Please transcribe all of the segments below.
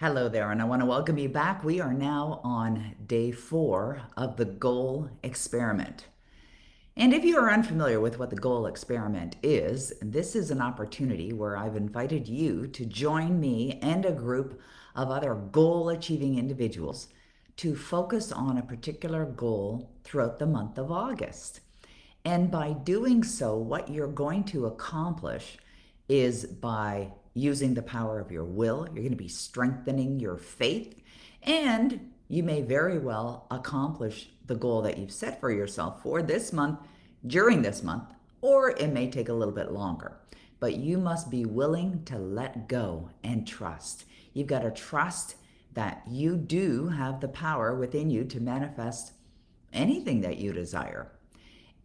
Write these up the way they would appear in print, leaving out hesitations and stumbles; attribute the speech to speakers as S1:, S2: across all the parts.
S1: Hello there, and I want to welcome you back. We are now on day 4 of the goal experiment. And if you are unfamiliar with what the goal experiment is, this is an opportunity where I've invited you to join me and a group of other goal achieving individuals to focus on a particular goal throughout the month of August. And by doing so, what you're going to accomplish is by using the power of your will, you're going to be strengthening your faith, and you may very well accomplish the goal that you've set for yourself for this month, during this month, or it may take a little bit longer. But you must be willing to let go and trust. You've got to trust that you do have the power within you to manifest anything that you desire.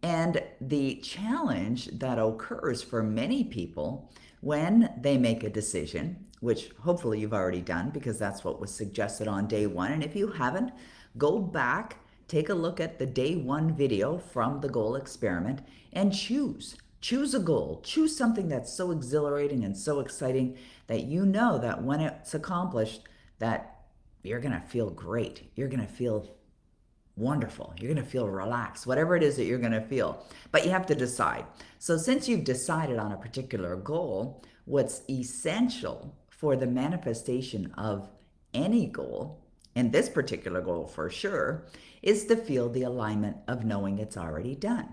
S1: And the challenge that occurs for many people when they make a decision, which hopefully you've already done because that's what was suggested on day 1. And if you haven't, go back, take a look at the day 1 video from the goal experiment and choose. Choose a goal. Choose something that's so exhilarating and so exciting that you know that when it's accomplished, that you're going to feel great. You're going to feel wonderful. You're going to feel relaxed, whatever it is that you're going to feel. But you have to decide. So, since you've decided on a particular goal, what's essential for the manifestation of any goal, and this particular goal for sure, is to feel the alignment of knowing it's already done.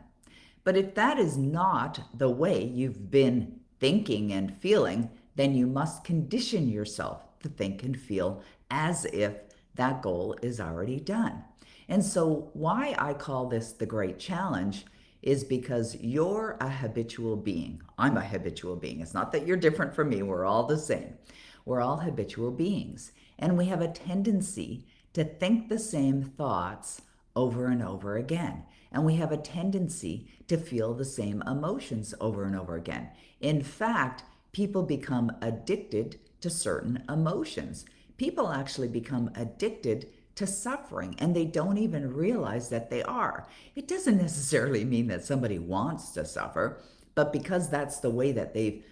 S1: But if that is not the way you've been thinking and feeling, then you must condition yourself to think and feel as if that goal is already done. And so, why I call this the great challenge is because you're a habitual being. I'm a habitual being. It's not that you're different from me, we're all the same. We're all habitual beings. And we have a tendency to think the same thoughts over and over again. And we have a tendency to feel the same emotions over and over again. In fact, people become addicted to certain emotions. People actually become addicted to suffering, and they don't even realize that they are. It doesn't necessarily mean that somebody wants to suffer, but because that's the way that they've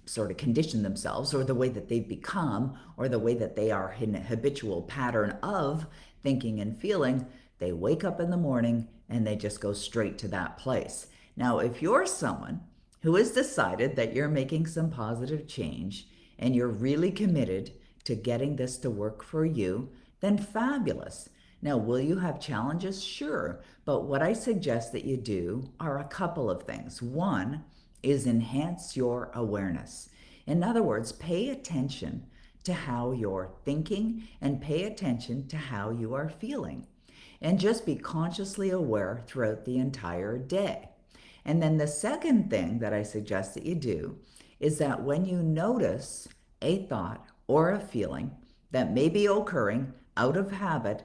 S1: sort of conditioned themselves, or the way that they've become, or the way that they are in a habitual pattern of thinking and feeling, they wake up in the morning and they just go straight to that place. Now, if you're someone who has decided that you're making some positive change and you're really committed to getting this to work for you, then fabulous. Now, will you have challenges? Sure. But what I suggest that you do are a couple of things. One is enhance your awareness. In other words, pay attention to how you're thinking and pay attention to how you are feeling. And just be consciously aware throughout the entire day. And then the second thing that I suggest that you do is that when you notice a thought or a feeling that may be occurring out of habit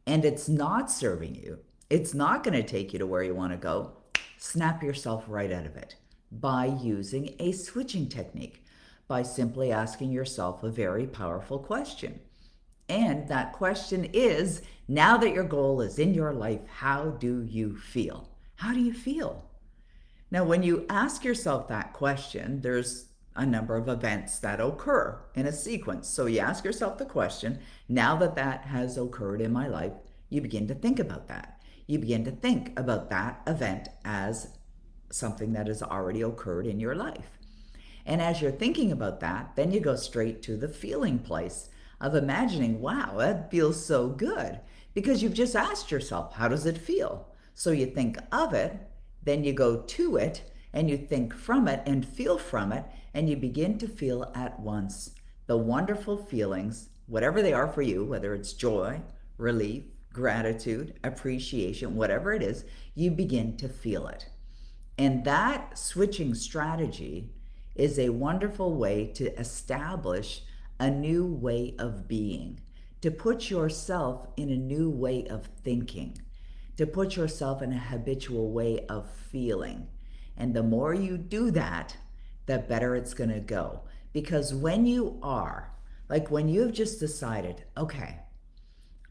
S1: and it's not serving you, it's not going to take you to where you want to go, snap yourself right out of it by using a switching technique, by simply asking yourself a very powerful question. And that question is, now that your goal is in your life, how do you feel? How do you feel? Now, when you ask yourself that question, there's a number of events that occur in a sequence. So you ask yourself the question, now that that has occurred in my life, you begin to think about that. You begin to think about that event as something that has already occurred in your life. And as you're thinking about that, then you go straight to the feeling place of imagining, wow, that feels so good. Because you've just asked yourself, how does it feel? So you think of it, then you go to it, and you think from it and feel from it, and you begin to feel at once the wonderful feelings, whatever they are for you, whether it's joy, relief, gratitude, appreciation, whatever it is, you begin to feel it. And that switching strategy is a wonderful way to establish a new way of being, to put yourself in a new way of thinking, to put yourself in a habitual way of feeling. And the more you do that, the better it's going to go. Because when you are, like when you've just decided, okay,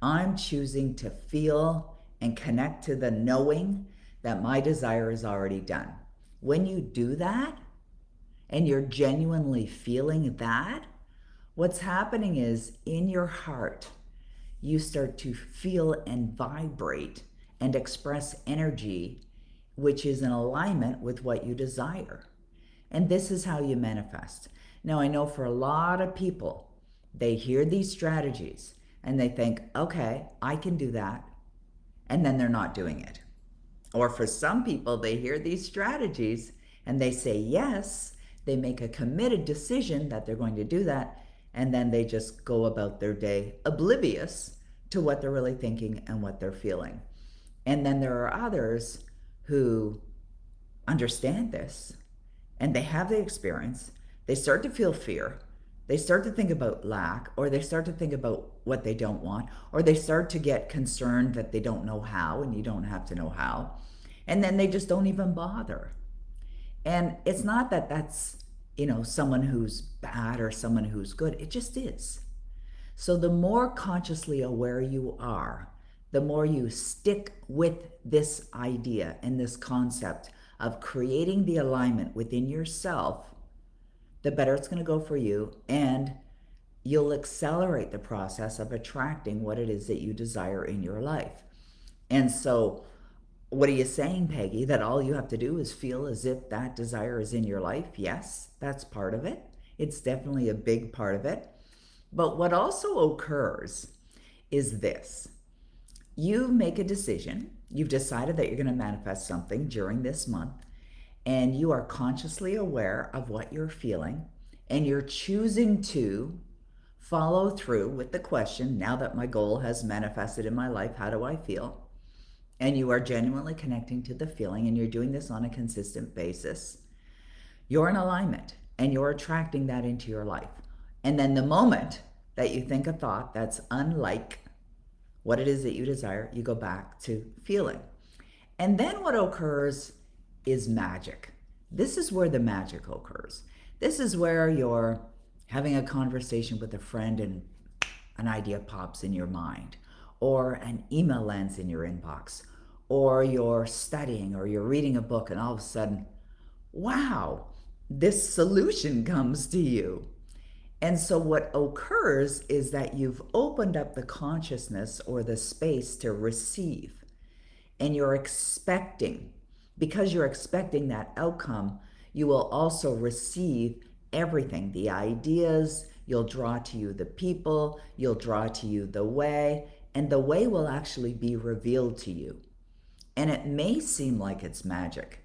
S1: I'm choosing to feel and connect to the knowing that my desire is already done. When you do that and you're genuinely feeling that, What's happening is in your heart, you start to feel and vibrate and express energy, which is in alignment with what you desire. And this is how you manifest. Now, I know for a lot of people, they hear these strategies and they think, okay, I can do that. And then they're not doing it. Or for some people, they hear these strategies and they say yes, they make a committed decision that they're going to do that, and then they just go about their day oblivious to what they're really thinking and what they're feeling. And then there are others who understand this and they have the experience, they start to feel fear, they start to think about lack, or they start to think about what they don't want, or they start to get concerned that they don't know how, and you don't have to know how. And then they just don't even bother. And it's not that that's, someone who's bad or someone who's good. It just is. So the more consciously aware you are, the more you stick with this idea and this concept of creating the alignment within yourself, the better it's going to go for you. And you'll accelerate the process of attracting what it is that you desire in your life. And so, what are you saying, Peggy? That all you have to do is feel as if that desire is in your life? Yes, that's part of it. It's definitely a big part of it. But what also occurs is this: you make a decision, you've decided that you're going to manifest something during this month, and you are consciously aware of what you're feeling, and you're choosing to follow through with the question, now that my goal has manifested in my life, how do I feel? And you are genuinely connecting to the feeling, and you're doing this on a consistent basis. You're in alignment and you're attracting that into your life. And then the moment that you think a thought that's unlike what it is that you desire, you go back to feeling. And then what occurs is magic. This is where the magic occurs. This is where you're having a conversation with a friend and an idea pops in your mind, or an email lands in your inbox, or you're studying or you're reading a book and all of a sudden, wow, this solution comes to you. And so what occurs is that you've opened up the consciousness or the space to receive, and you're expecting. Because you're expecting that outcome, you will also receive everything, the ideas, you'll draw to you the people, you'll draw to you the way, and the way will actually be revealed to you. And it may seem like it's magic,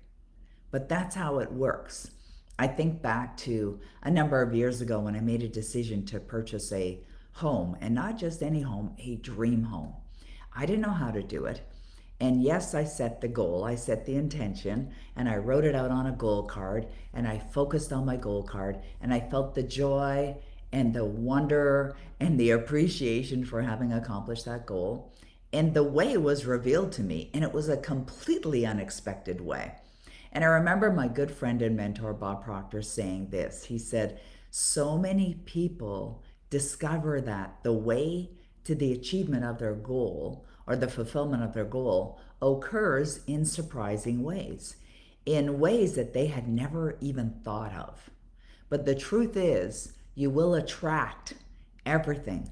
S1: but that's how it works. I think back to a number of years ago when I made a decision to purchase a home, and not just any home, a dream home. I didn't know how to do it. And yes, I set the goal, I set the intention, and I wrote it out on a goal card, and I focused on my goal card, and I felt the joy and the wonder and the appreciation for having accomplished that goal. And the way was revealed to me, and it was a completely unexpected way. And I remember my good friend and mentor, Bob Proctor, saying this. He said, so many people discover that the way to the achievement of their goal or the fulfillment of their goal occurs in surprising ways, in ways that they had never even thought of. But the truth is, you will attract everything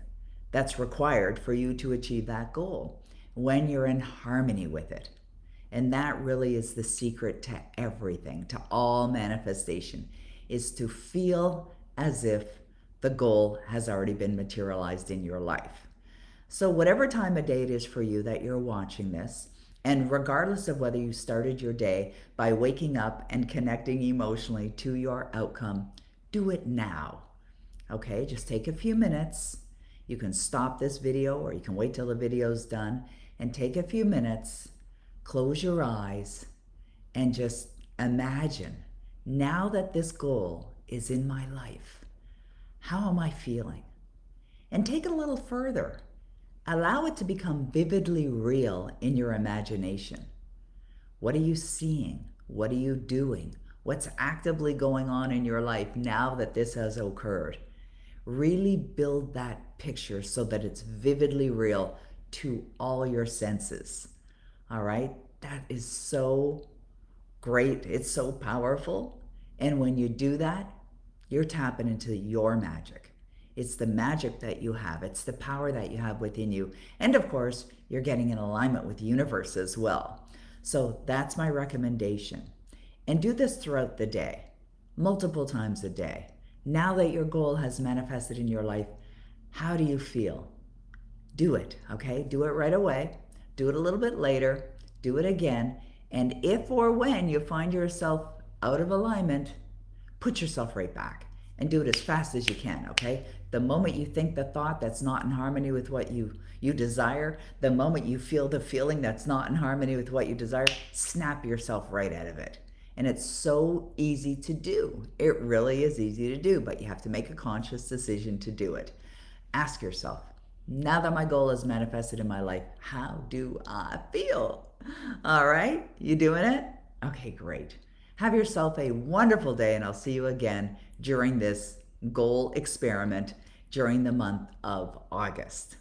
S1: that's required for you to achieve that goal when you're in harmony with it. And that really is the secret to everything, to all manifestation, is to feel as if the goal has already been materialized in your life. So whatever time of day it is for you that you're watching this, and regardless of whether you started your day by waking up and connecting emotionally to your outcome, do it now. Okay, just take a few minutes. You can stop this video or you can wait till the video's done and take a few minutes, close your eyes, and just imagine, now that this goal is in my life, how am I feeling? And take it a little further. Allow it to become vividly real in your imagination. What are you seeing? What are you doing? What's actively going on in your life now that this has occurred? Really build that picture so that it's vividly real to all your senses. All right? That is so great. It's so powerful. And when you do that, you're tapping into your magic. It's the magic that you have. It's the power that you have within you. And of course, you're getting in alignment with the universe as well. So that's my recommendation. And do this throughout the day, multiple times a day. Now that your goal has manifested in your life, how do you feel? Do it, okay? Do it right away. Do it a little bit later. Do it again. And if or when you find yourself out of alignment, put yourself right back and do it as fast as you can, okay? The moment you think the thought that's not in harmony with what you desire, the moment you feel the feeling that's not in harmony with what you desire, snap yourself right out of it. And it's so easy to do. It really is easy to do, but you have to make a conscious decision to do it. Ask yourself, now that my goal is manifested in my life, how do I feel? All right, you doing it? Okay, great. Have yourself a wonderful day, and I'll see you again during this goal experiment during the month of August.